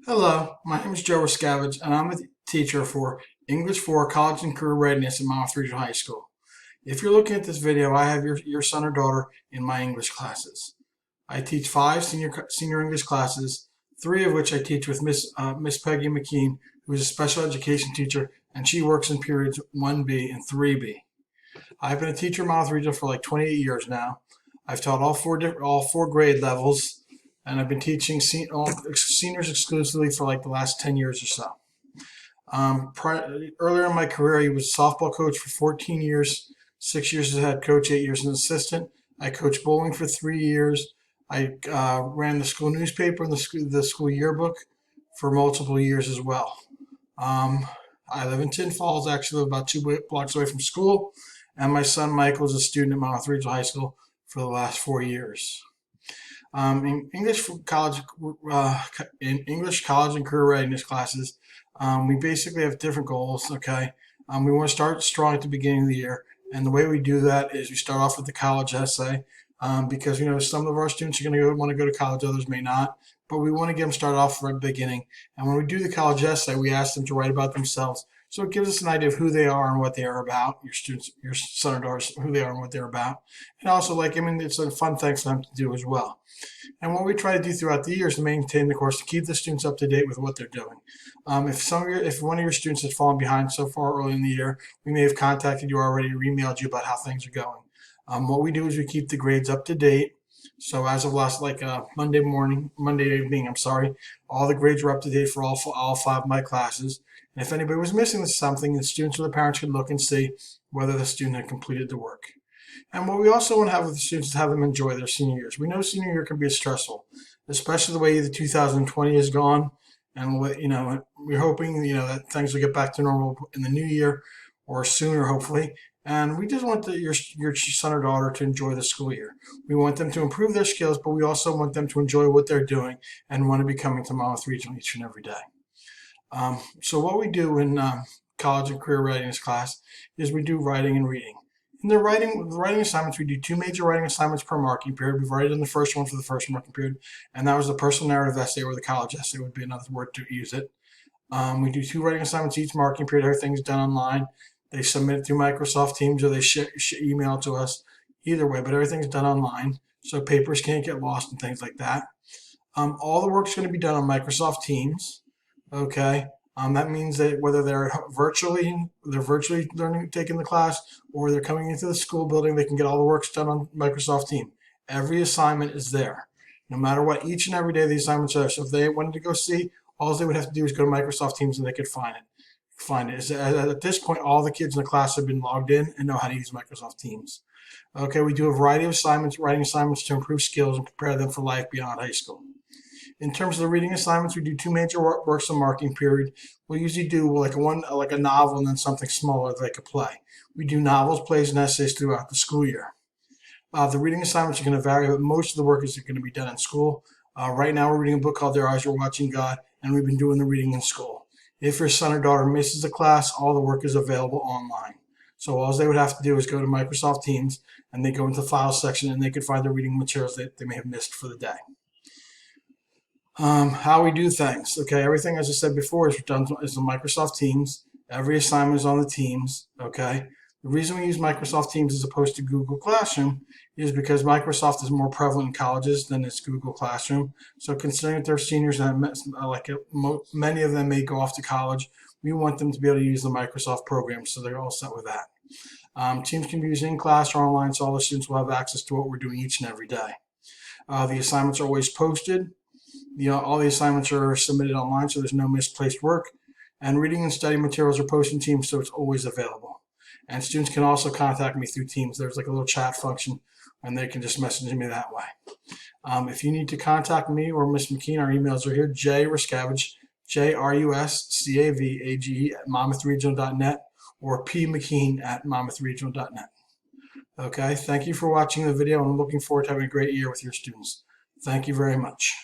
Hello, my name is Joe Ruscavage, and I'm a teacher for English 4 College and Career Readiness at Monmouth Regional High School. If you're looking at this video, I have your son or daughter in my English classes. I teach 5 senior English classes, 3 of which I teach with Miss Peggy McKean, who is a special education teacher, and she works in periods 1B and 3B. I've been a teacher at Monmouth Regional for like 28 years now. I've taught all four grade levels, and I've been teaching seniors exclusively for like the last 10 years or so. Earlier in my career, I was a softball coach for 14 years, 6 years as a head coach, 8 years as an assistant. I coached bowling for 3 years. I ran the school newspaper and the school yearbook for multiple years as well. I live in Tin Falls, actually live about 2 blocks away from school, and my son Michael is a student at Monmouth Regional High School for the last 4 years. In English college and career readiness classes, we basically have different goals. Okay, we want to start strong at the beginning of the year, and the way we do that is we start off with the college essay, because some of our students are going to want to go to college, others may not, but we want to get them started off right at the beginning. And when we do the college essay, we ask them to write about themselves. So it gives us an idea of who they are and what they are about, your students, your son or daughters, who they are and what they're about. And also, it's a fun thing for them to do as well. And what we try to do throughout the year is to maintain the course, to keep the students up to date with what they're doing. If one of your students has fallen behind so far early in the year, we may have contacted you already or emailed you about how things are going. What we do is we keep the grades up to date. So as of last Monday evening, all the grades were up to date for all 5 of my classes. And if anybody was missing something, the students or the parents could look and see whether the student had completed the work. And what we also want to have with the students is have them enjoy their senior years. We know senior year can be stressful, especially the way the 2020 has gone. And we're hoping that things will get back to normal in the new year or sooner, hopefully. And we just want your son or daughter to enjoy the school year. We want them to improve their skills, but we also want them to enjoy what they're doing and want to be coming to Monmouth Regional each and every day. So what we do in college and career readiness class is we do writing and reading. In the writing assignments, we do 2 major writing assignments per marking period. We've already done the first one for the first marking period, and that was the personal narrative essay, or the college essay would be another word to use it. We do 2 writing assignments each marking period. Everything's done online. They submit it through Microsoft Teams, or they email it to us. Either way, but everything's done online, so papers can't get lost and things like that. All the work's going to be done on Microsoft Teams. Okay. That means that whether they're virtually learning, taking the class, or they're coming into the school building, they can get all the works done on Microsoft Teams. Every assignment is there, no matter what. Each and every day the assignments are there. So if they wanted to go see, all they would have to do is go to Microsoft Teams and they could find it. At this point, all the kids in the class have been logged in and know how to use Microsoft Teams. Okay, we do a variety of writing assignments to improve skills and prepare them for life beyond high school. In terms of the reading assignments, we do 2 major works of marking period. We usually do like a novel and then something smaller like a play. We do novels, plays, and essays throughout the school year. The reading assignments are going to vary, but most of the work is going to be done in school. Right now, we're reading a book called Their Eyes Are Watching God, and we've been doing the reading in school. If your son or daughter misses a class, all the work is available online. So all they would have to do is go to Microsoft Teams, and they go into the files section, and they could find the reading materials that they may have missed for the day. How we do things. Okay, everything, as I said before, is done on Microsoft Teams. Every assignment is on the Teams. Okay, the reason we use Microsoft Teams as opposed to Google Classroom is because Microsoft is more prevalent in colleges than it's Google Classroom. So considering that they're seniors and many of them may go off to college, we want them to be able to use the Microsoft program, so they're all set with that. Teams can be used in class or online, so all the students will have access to what we're doing each and every day. The assignments are always posted. All the assignments are submitted online, so there's no misplaced work. And reading and study materials are posted in Teams, so it's always available. And students can also contact me through Teams. There's like a little chat function, and they can just message me that way. If you need to contact me or Miss McKean, our emails are here: J Ruscavage, JRUSCAVAGE at monmouthregional.net, or PMcKean at monmouthregional.net. Okay, thank you for watching the video, and I'm looking forward to having a great year with your students. Thank you very much.